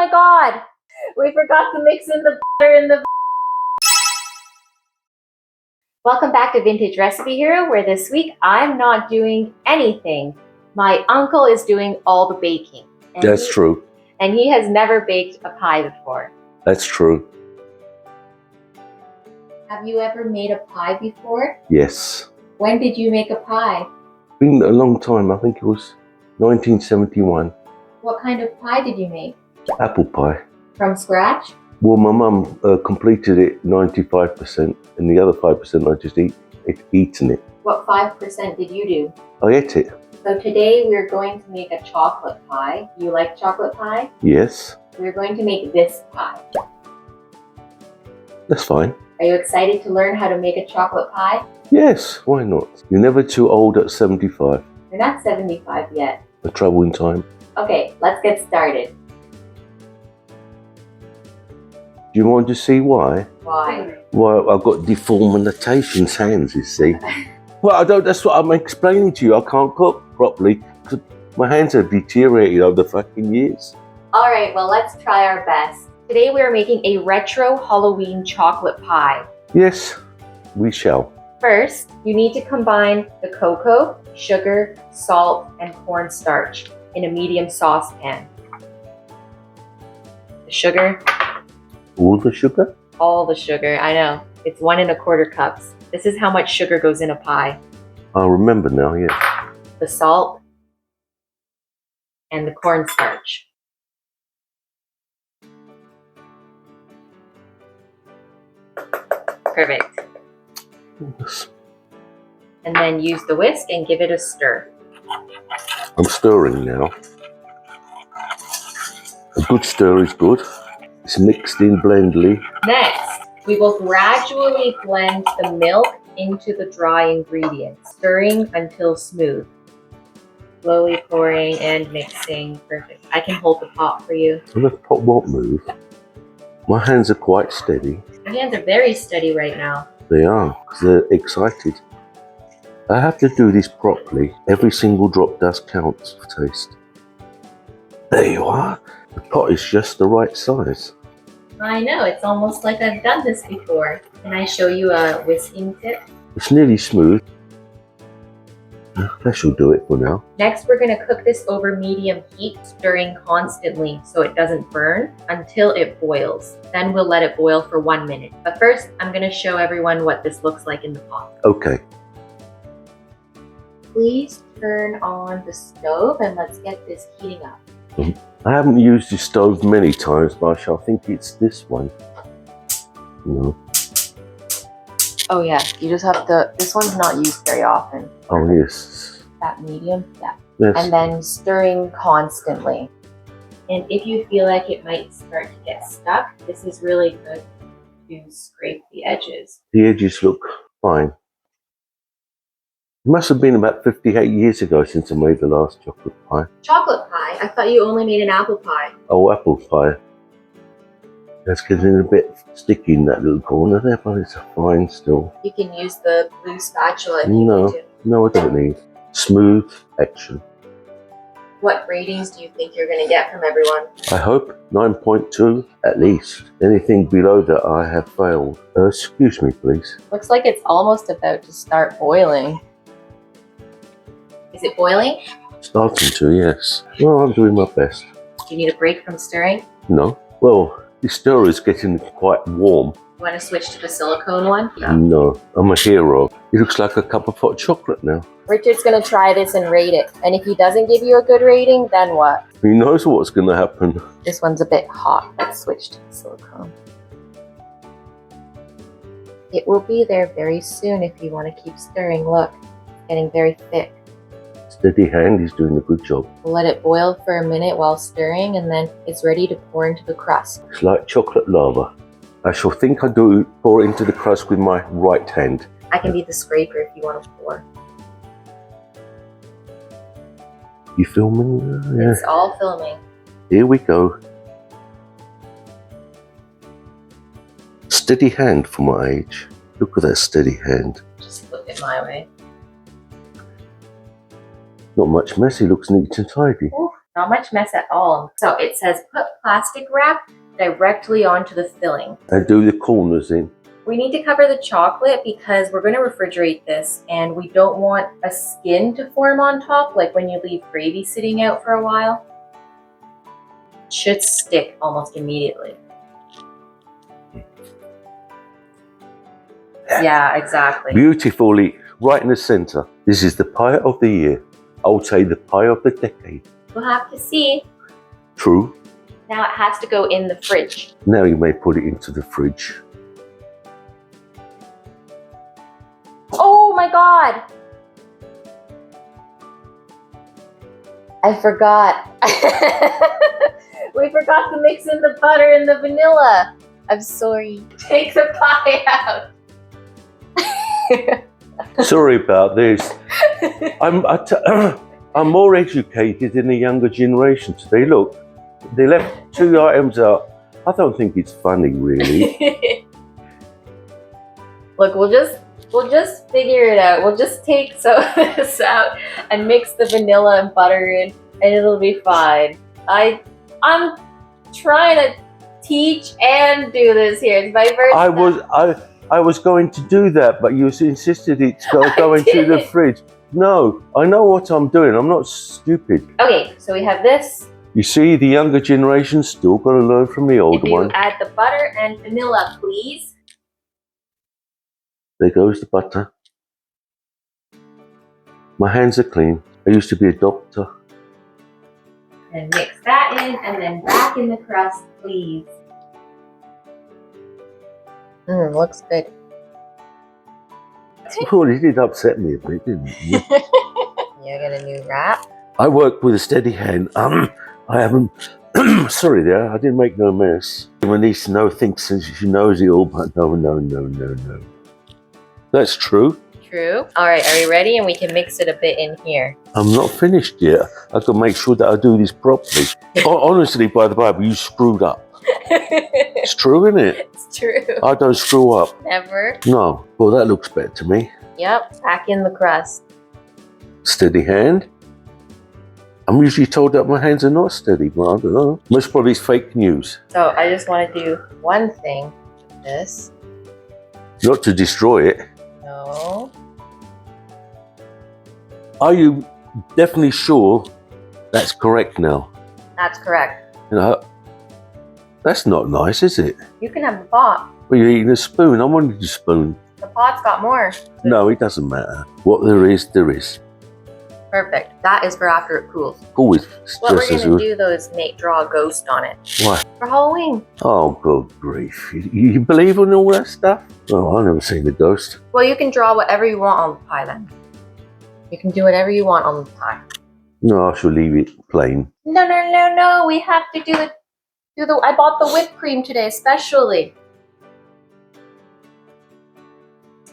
my god! We forgot to mix in the butter in the... Welcome back to Vintage Recipe Hero, where this week I'm not doing anything. My uncle is doing all the baking. That's true. And he has never baked a pie before. That's true. Have you ever made a pie before? Yes. When did you make a pie? Been a long time. I think it was 1971. What kind of pie did you make? Apple pie. From scratch? Well, my mum completed it 95%, and the other 5% I just eaten it. What 5% did you do? I ate it. So today we're going to make a chocolate pie. You like chocolate pie? Yes. We're going to make this pie. That's fine. Are you excited to learn how to make a chocolate pie? Yes, why not? You're never too old at 75. You're not 75 yet. A trouble in time. Okay, let's get started. Do you want to see why? Why? Well, I've got deformitations hands, you see. Well, I don't. That's what I'm explaining to you. I can't cook properly because my hands have deteriorated over the fucking years. All right, well, let's try our best. Today we are making a retro Halloween chocolate pie. Yes, we shall. First, you need to combine the cocoa, sugar, salt, and cornstarch in a medium saucepan. The sugar. All the sugar? All the sugar, I know. It's 1 1/4 cups. This is how much sugar goes in a pie. I remember now, yeah. The salt and the cornstarch. Perfect. Yes. And then use the whisk and give it a stir. I'm stirring now. A good stir is good. It's mixed in blendly. Next, we will gradually blend the milk into the dry ingredients, stirring until smooth. Slowly pouring and mixing. Perfect. I can hold the pot for you. And the pot won't move. My hands are quite steady. Your hands are very steady right now. They are, because they're excited. I have to do this properly. Every single drop does count for taste. There you are. The pot is just the right size. I know, it's almost like I've done this before. Can I show you a whisking tip? It's nearly smooth. That should do it for now. Next, we're going to cook this over medium heat, stirring constantly so it doesn't burn until it boils. Then we'll let it boil for 1 minute. But first, I'm going to show everyone what this looks like in the pot. Okay. Please turn on the stove and let's get this heating up. I haven't used this stove many times, but I shall think it's this one. No. Oh yeah, you just have to, this one's not used very often. Oh yes. That medium, yeah. Yes. And then stirring constantly. And if you feel like it might start to get stuck, this is really good to scrape the edges. The edges look fine. It must have been about 58 years ago since I made the last chocolate pie. Chocolate pie? I thought you only made an apple pie. Oh, apple pie. That's getting a bit sticky in that little corner there, but it's fine still. You can use the blue spatula if you need to. No, I don't need. Smooth action. What ratings do you think you're going to get from everyone? I hope 9.2 at least. Anything below that I have failed. Excuse me, please. Looks like it's almost about to start boiling. Is it boiling? Starting to, yes. Well, I'm doing my best. Do you need a break from stirring? No. Well, the stir is getting quite warm. You want to switch to the silicone one? No, I'm a hero. It looks like a cup of hot chocolate now. Richard's going to try this and rate it. And if he doesn't give you a good rating, then what? Who knows what's going to happen? This one's a bit hot. Let's switch to the silicone. It will be there very soon if you want to keep stirring. Look, it's getting very thick. Steady hand is doing a good job. We'll let it boil for a minute while stirring, and then it's ready to pour into the crust. It's like chocolate lava. I shall think I do pour into the crust with my right hand. I can be the scraper if you want to pour. You filming? Yeah. It's all filming. Here we go. Steady hand for my age. Look at that steady hand. Just flip it my way. Not much messy, looks neat and tidy. Ooh, Not much mess at all. So it says put plastic wrap directly onto the filling. And do the corners in. We need to cover the chocolate because we're going to refrigerate this and we don't want a skin to form on top like when you leave gravy sitting out for a while. It should stick almost immediately. Yeah, exactly. Beautifully, right in the center. This is the pie of the year. I would say the pie of the decade. We'll have to see. True. Now it has to go in the fridge. Now you may put it into the fridge. Oh my God! I forgot. We forgot to mix in the butter and the vanilla. I'm sorry. Take the pie out. Sorry about this. I'm more educated than the younger generation today. Look, they left 2 items out. I don't think it's funny, really. Look, we'll just figure it out. We'll just take some of this out and mix the vanilla and butter in, and it'll be fine. I'm trying to teach and do this here. It's my first time. I was going to do that, but you insisted it's go into the fridge. No, I know what I'm doing. I'm not stupid. Okay, so we have this. You see, the younger generation's still got to learn from the old one. Add the butter and vanilla, please. There goes the butter. My hands are clean. I used to be a doctor. And mix that in, and then back in the crust, please. Looks good. Well, it did upset me a bit, didn't it? You get a new wrap. I work with a steady hand. I haven't. Sorry, there. I didn't make no mess. My niece thinks she knows it all, but no. That's true. True. All right, are you ready? And we can mix it a bit in here. I'm not finished yet. I've got to make sure that I do this properly. Honestly, by the Bible, you screwed up. It's true, isn't it? It's true. I don't screw up. Never. No. Well, that looks better to me. Yep, back in the crust. Steady hand. I'm usually told that my hands are not steady, but I don't know. Most probably it's fake news. So I just want to do one thing with this. Not to destroy it. No. Are you definitely sure that's correct now? That's correct. You know, that's not nice, is it? You can have the pot. Well, you're eating a spoon. I wanted a spoon. The pot's got more. No, it doesn't matter. What there is, there is. Perfect. That is for after it cools. Always. What we're going to do, though, is draw a ghost on it. Why? For Halloween. Oh, good grief. You believe in all that stuff? Oh, I've never seen the ghost. Well, you can draw whatever you want on the pie, then. You can do whatever you want on the pie. No, I shall leave it plain. No. We have to do it. I bought the whipped cream today, especially.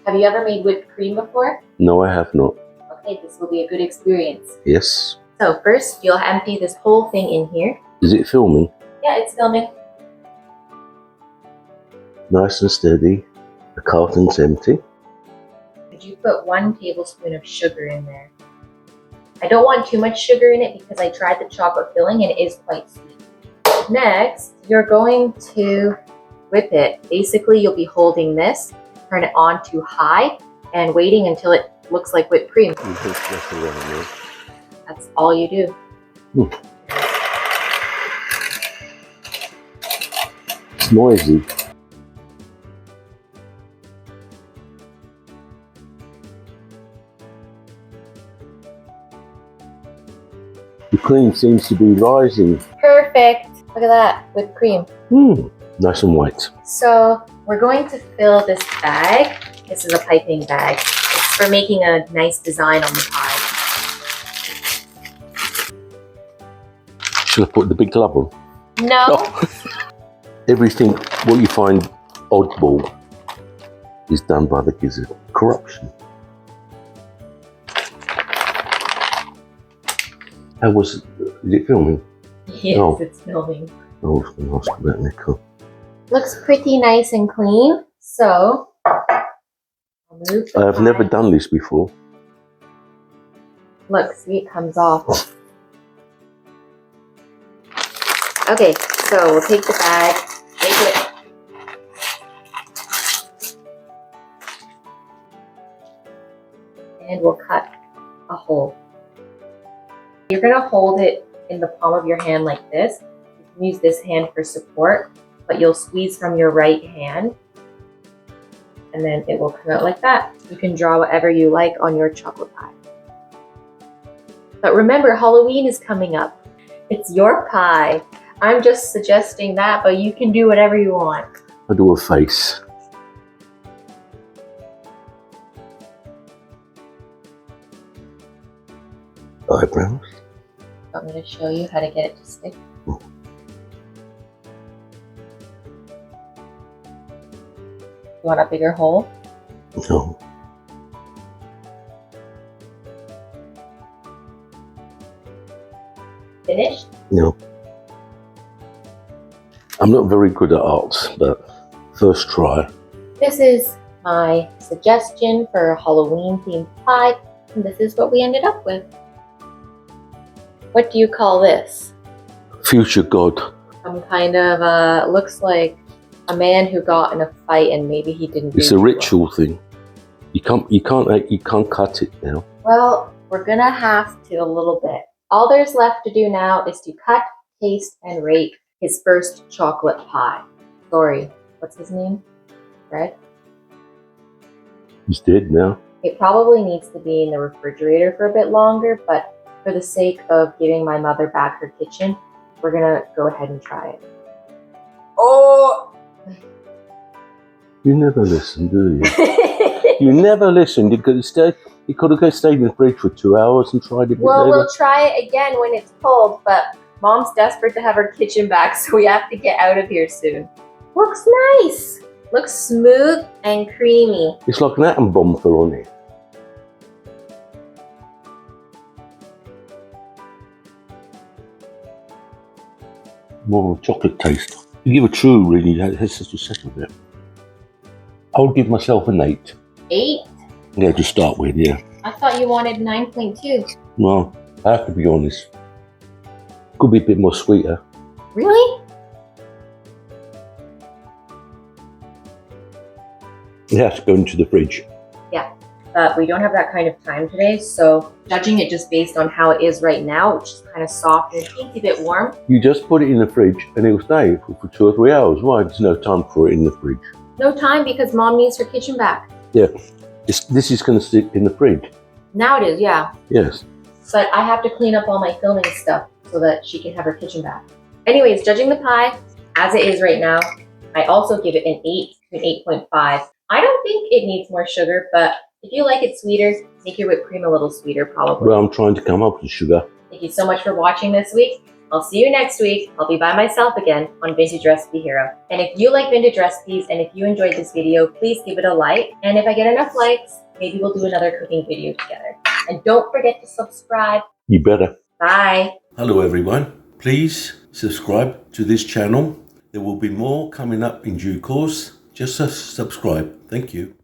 Have you ever made whipped cream before? No, I have not. Okay, this will be a good experience. Yes. So first, you'll empty this whole thing in here. Is it filming? Yeah, it's filming. Nice and steady. The carton's empty. Could you put 1 tablespoon of sugar in there? I don't want too much sugar in it because I tried the chocolate filling and it is quite sweet. Next, you're going to whip it. Basically, you'll be holding this, turn it on to high, and waiting until it looks like whipped cream. That's all you do. It's noisy. The cream seems to be rising. Perfect. Look at that, whipped cream. Nice and white. So we're going to fill this bag. This is a piping bag. It's for making a nice design on the pie. Should I put the big glove on? No. Oh. Everything, what you find oddball, is done by the gizzard. Corruption. Is it filming? Yes, Oh. it's filming. I was going to ask about Nico. Looks pretty nice and clean. So, I'll move the I have pie. never done this before. Look, see, it comes off. Okay, so we'll take the bag, make it. And we'll cut a hole. You're gonna hold it in the palm of your hand like this. You can use this hand for support, but you'll squeeze from your right hand. And then it will come out like that. You can draw whatever you like on your chocolate pie. But remember, Halloween is coming up. It's your pie. I'm just suggesting that, but you can do whatever you want. I'll do a face. Eyebrows. I'm going to show you how to get it to stick. You want a bigger hole? No. Finished? No. I'm not very good at arts, but first try. This is my suggestion for a Halloween themed pie, and this is what we ended up with. What do you call this? Future God. Some kind of, looks like a man who got in a fight and maybe he didn't do It's a too ritual well. thing. You can't cut it now. Well, we're gonna have to a little bit. All there's left to do now is to cut, taste, and rate his first chocolate pie. Sorry, what's his name? Fred? He's dead now. It probably needs to be in the refrigerator for a bit longer, but for the sake of giving my mother back her kitchen, we're gonna go ahead and try it. Oh! You never listen, do you? You never listen. You could have stayed in the fridge for 2 hours and tried it. Well, we'll try it again when it's cold, but Mom's desperate to have her kitchen back, so we have to get out of here soon. Looks nice. Looks smooth and creamy. It's like an atom bomb fell on it. More of a chocolate taste. You give a true, really, that's just a second bit. I would give myself an 8. 8? Yeah, to start with, yeah. I thought you wanted 9.2. Well, I have to be honest. Could be a bit more sweeter. Really? It has to go into the fridge. Yeah, but we don't have that kind of time today, so judging it just based on how it is right now, which is kind of soft and a bit warm. You just put it in the fridge and it will stay for 2 or 3 hours. Why? There's no time for it in the fridge. No time because Mom needs her kitchen back. Yeah, this is going to sit in the fridge. Now it is, yeah. Yes. But I have to clean up all my filming stuff so that she can have her kitchen back. Anyways, judging the pie as it is right now, I also give it an 8 to an 8.5. I don't think it needs more sugar, but if you like it sweeter, make your whipped cream a little sweeter probably. Well, I'm trying to come up with sugar. Thank you so much for watching this week. I'll see you next week. I'll be by myself again on Vintage Recipe Hero. And if you like vintage recipes and if you enjoyed this video, please give it a like. And if I get enough likes, maybe we'll do another cooking video together. And don't forget to subscribe. You better. Bye. Hello everyone. Please subscribe to this channel. There will be more coming up in due course. Just subscribe. Thank you.